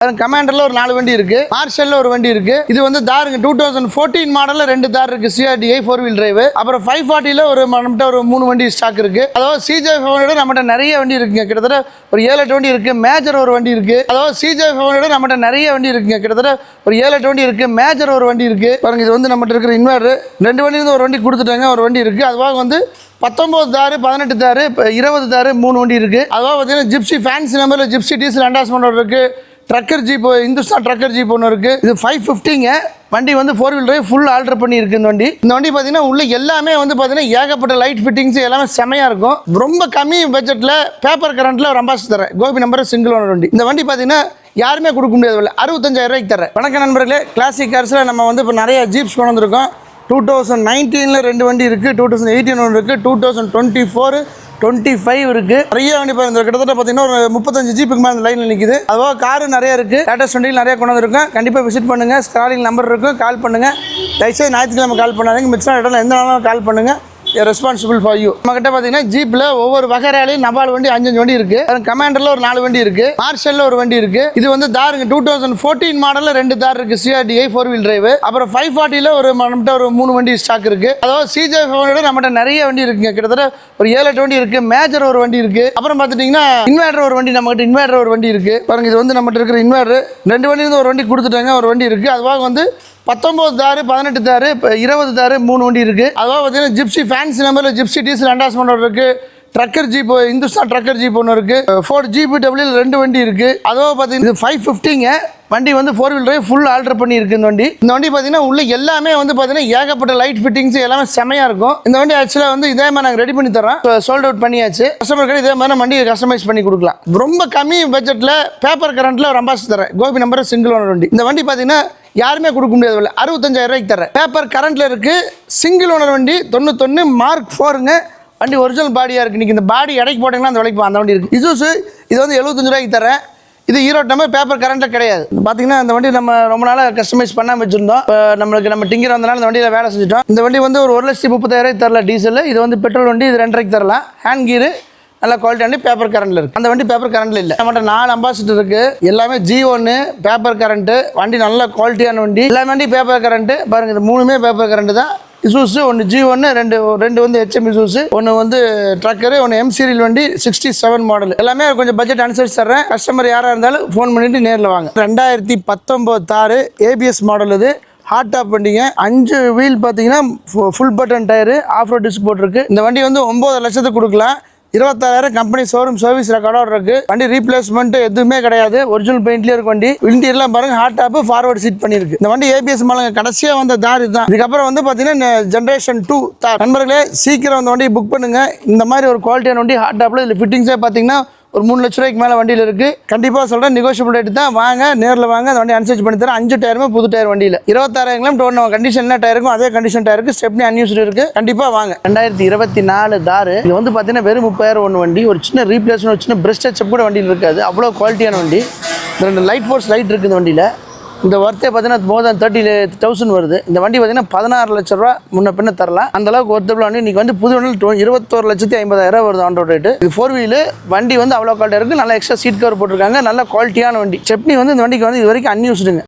கமாண்டர்ல ஒரு 4 வண்டி இருக்கு, மார்ஷல்ல ஒரு வண்டி இருக்கு. இது வந்து தாருங்க 2014 மாடல்ல 2 தார் இருக்கு, CRDI 4-wheel drive. அப்புறம் 540ல நம்மகிட்ட ஒரு 3 வண்டி ஸ்டாக் இருக்கு. அதாவது CJ500 நம்மகிட்ட நிறைய வண்டி இருக்குங்க, கிட்டத்தட்ட ஒரு 7-8 வண்டி இருக்கு. மேஜர் ஒரு வண்டி இருக்கு. அதாவது CJ500 நம்மகிட்ட நிறைய வண்டி இருக்குங்க, கிட்டத்தட்ட ஒரு 7-8 வண்டி இருக்கு. மேஜர் ஒரு வண்டி இருக்கு பாருங்க. இது வந்து நம்மகிட்ட இருக்கிற இன்வெர்டர் 2 வண்டி இருந்து ஒரு வண்டி கொடுத்துட்டாங்க, ஒரு வண்டி இருக்கு. அதுவாக வந்து 19 தாரு, 18 தாரு, 20 தாரு 3 வண்டி இருக்கு. அதுவாக பார்த்தீங்கன்னா ஜிப்சி ஃபேன்சி நம்பர்ல ஜிப்சி டீசல் அண்டாஸ்மெண்ட் இருக்கு. Trucker jeep, Hindustan trucker jeep ஒன்று இருக்கு. இது 550ங்க வண்டி வந்து 4-wheel drive ஃபுல் ஆல்டர் பண்ணி இருக்கு. இந்த வண்டி பார்த்தீங்கன்னா உள்ள எல்லாமே வந்து பார்த்தீங்கன்னா ஏகப்பட்ட லைட் ஃபிட்டிங்ஸ் எல்லாமே செமையா இருக்கும். ரொம்ப கம்மி பட்ஜெட்ல பேப்பர் கரண்ட்ல ஒரு அம்பாசிடர் கோபி நம்பர் சிங்கிள் ஓனர் வண்டி. இந்த வண்டி பார்த்தீங்கன்னா யாருமே கொடுக்க முடியாது, 65,000 ரூபாய்க்கு தரேன். வணக்கம் நண்பர்களே, கிளாசிக் கார்ஸ்ல நம்ம வந்து இப்போ நிறைய ஜீப்ஸ் கொண்டு வந்திருக்கோம். 2019ல 2 வண்டி இருக்கு, 2018 ஒன்று இருக்கு, 2024 25 இருக்கு. நிறைய வண்டி பாருங்க, கிட்டத்தட்ட பார்த்தீங்கன்னா ஒரு 35 ஜீப்புக்கு மேலே லைனில் நிற்குது. அதுவாக காரு நிறைய இருக்கு, லேட்டஸ்ட் வண்டியில் நிறைய கொண்டு வந்திருக்கோம். கண்டிப்பாக விசிட் பண்ணுங்க. ஸ்க்ராலிங் நம்பர் இருக்கும், கால் பண்ணுங்க. தயவுசெய்து ஞாயிற்றுக்கிழமை கால் பண்ணாதீங்க, மிச்சம் இடத்துல எந்த நாளும் கால் பண்ணுங்க. Responsible for you. நம்மகிட்ட பார்த்தீங்கன்னா ஜீப்ல ஒவ்வொரு வகையிலையும் 4 வண்டி 5 வண்டி இருக்கு. கமாண்டர்ல ஒரு 4 வண்டி இருக்கு, மார்ஷல்ல ஒரு வண்டி இருக்கு. இது வந்து தாருங்க 2014 மாடல்ல 2 தார் இருக்கு, CRDI 4-wheel drive. அப்புறம் 540ல நம்மகிட்ட ஒரு 3 வண்டி ஸ்டாக் இருக்கு. அதாவது CJ500 நம்மகிட்ட நிறைய வண்டி இருக்குங்க, கிட்டத்தட்ட ஒரு 7-8 வண்டி இருக்கு. மேஜர் ஒரு வண்டி இருக்கு. அப்புறம் பார்த்துட்டீங்கன்னா இன்வெர்டர் ஒரு வண்டி, நம்மகிட்ட இன்வெர்டர் ஒரு வண்டி இருக்கு பாருங்க. இது வந்து நம்மகிட்ட இருக்கிற இன்வெர்டர் 2 வண்டி இருந்து ஒரு வண்டி கொடுத்துட்டாங்க, ஒரு வண்டி இருக்கு. அதுவாக வந்து 19 தாரு, 18 தாரு, 20 தாரு 3 வண்டி இருக்கு. அதுவாக பார்த்தீங்கன்னா ஜிப்சி ஃபேன்சி நம்பர்ல ஜிப்சி டீசல் அண்டாஸ்மெண்ட் இருக்கு. Trucker jeep, Hindustan trucker jeep ஒன்று இருக்கு. Ford GPW 2 வண்டி இருக்கு. அதுவாக பார்த்தீங்கன்னா 550ங்க வண்டி வந்து 4-wheel drive ஃபுல் ஆல்டர் பண்ணி இருக்கு. இந்த வண்டி பார்த்தீங்கன்னா உள்ள எல்லாமே வந்து பார்த்தீங்கன்னா ஏகப்பட்ட லைட் ஃபிட்டிங்ஸ் எல்லாமே செமையா இருக்கும். இந்த வண்டி ஆக்சுவலாக வந்து இதே மாதிரி நாங்கள் ரெடி பண்ணி தரோம், சோல்ட் அவுட் பண்ணியாச்சு. கஸ்டமருக்கு இதே மாதிரி வண்டியை கஸ்டமைஸ் பண்ணி கொடுக்கலாம். ரொம்ப கம்மி பட்ஜெட்ல பேப்பர் கரண்ட்ல ஒரு அம்பாசிடர் கோபி நம்பர் சிங்கிள் ஓனர் வண்டி. இந்த வண்டி பார்த்தீங்கன்னா யாருமே கொடுக்க முடியாது, 65,000 ரூபாய்க்கு தரேன். பேப்பர் கரண்ட்ல இருக்கு, சிங்கிள் ஓனர் வண்டி, 91 மார்க் 4ங்க வண்டி. ஒரிஜினல் பாடியா இருக்கு. நீங்க இந்த பாடி எடைக்கு போட்டீங்கன்னா அந்த விலைக்கு அந்த வண்டி இருக்கு. இசூசு இது வந்து 75 ரூபாய்க்கு தரேன். இது ஈரோடு நம்பர், பேப்பர் கரண்ட்ல கிடையாது. பாத்தீங்கன்னா இந்த வண்டி நம்ம ரொம்ப நாளாக கஸ்டமைஸ் பண்ணாம வச்சிருந்தோம். நம்ம டிங்கர் வந்தனால இந்த வண்டியில வேலை செஞ்சுட்டோம். இந்த வண்டி வந்து ஒரு 1,30,000 தரல டீசல். இது வந்து பெட்ரோல் வண்டி, இது 2.5 தரலாம். ஹேண்ட் கீரு நல்ல குவாலிட்டி வண்டி, பேப்பர் கரண்ட்ல இருக்கு. அந்த வண்டி பேப்பர் கரண்ட்ல இல்ல. நம்மகிட்ட 4 அம்பாசிடர் இருக்கு, எல்லாமே G1 பேப்பர் கரண்ட் வண்டி, நல்ல குவாலிட்டியான வண்டி. எல்லா வண்டி பேப்பர் கரண்ட் பாருங்க. இது 3மே பேப்பர் கரண்ட் தான். இசூசு ஒன்று G1, 2 வந்து HM இசூசு, ஒன்று வந்து ட்ரக்கரு, ஒன்று M சீரியல் வண்டி 67 மாடல். எல்லாமே கொஞ்சம் பட்ஜெட் அனுசரிச்சு தர்றேன். கஸ்டமர் யாராக இருந்தாலும் ஃபோன் பண்ணிட்டு நேரில் வாங்க. 2019 தாரு ABS மாடல். இது ஹாட் டாப் வண்டிங்க. 5 வீல் பார்த்தீங்கன்னா full button tyre, off road disc போட்டிருக்கு. இந்த வண்டி வந்து 9 லட்சத்துக்கு கொடுக்கலாம். 26,000 கம்பெனி ஷோரூம் சர்வீஸ் ரெக்கார்டோட இருக்கு. வண்டி ரீப்ளேஸ்மெண்ட் எதுவுமே கிடையாது, ஒரிஜினல் பெயிண்ட்லயே இருக்கு வண்டி. இன்டீரியர்லாம் பாருங்க, ஹாட் டாப் ஃபார்வர்ட் சீட் பண்ணிருக்கு. இந்த வண்டி ABS மாடல் கடைசியா வந்த தார் இதுதான். இதுக்கப்புறம் வந்து பாத்தீங்கன்னா ஜெனரேஷன் 2 தார். நண்பர்களே சீக்கிரம் அந்த வண்டியை புக் பண்ணுங்க. இந்த மாதிரி ஒரு குவாலிட்டியான வண்டி ஹாட் டாப்ல இதுல ஃபிட்டிங்ஸே பாத்தீங்கன்னா ஒரு 3 லட்ச ரூபாய்க்கு மேலே வண்டியில் இருக்கு. கண்டிப்பாக சொல்கிறேன், நெகோஷியபிள் ரேட்டு தான். வாங்க, நேரில் வாங்க, அந்த வண்டி அனுசரிச்சு பண்ணி தரேன். 5 டயருமே புது டயர் வண்டியில். 26,000 கிலோமீட்டர் கண்டிஷன் என்ன டயர் இருக்கும் அதே கண்டிஷன் டயருக்கு, ஸ்டெப்னி அன்யூஸ்டு இருக்கு. கண்டிப்பாக வாங்க. 2024 தாரு. இது வந்து பார்த்தீங்கன்னா வெறும் 30,000 ஒன்று வண்டி. ஒரு சின்ன ரீப்ளேஸ்மெண்ட், ஒரு சின்ன பிரஷ் டச்சப் கூட வண்டியில் இருக்காது, அவ்வளோ குவாலிட்டியான வண்டி. 2 லைட் ஃபோர்ஸ் லைட் இருக்குது இந்த வண்டியில். இந்த ஒர்த்தே பார்த்தீங்கன்னா மோர் தென் 30,000 வருது. இந்த வண்டி பார்த்தீங்கன்னா 16 லட்ச ரூபா முன்ன பின்ன தரலாம். அந்த அளவுக்கு ஒர்த்தபிள் வண்டி. இன்னைக்கு வந்து புது வண்டி 21,50,000 வருது ஆன் ரோட் ரேட்டு. இது 4 வீலு வண்டி வந்து அவ்வளோ குவாலிட்டியாக இருக்குது. நல்ல எக்ஸ்ட்ரா சீட் கவர் போட்டிருக்காங்க, நல்ல குவாலிட்டியான வண்டி. ஸ்டெப்னி வந்து இந்த வண்டிக்கு வந்து இது வரைக்கும் அன்யூஸ்டுங்க.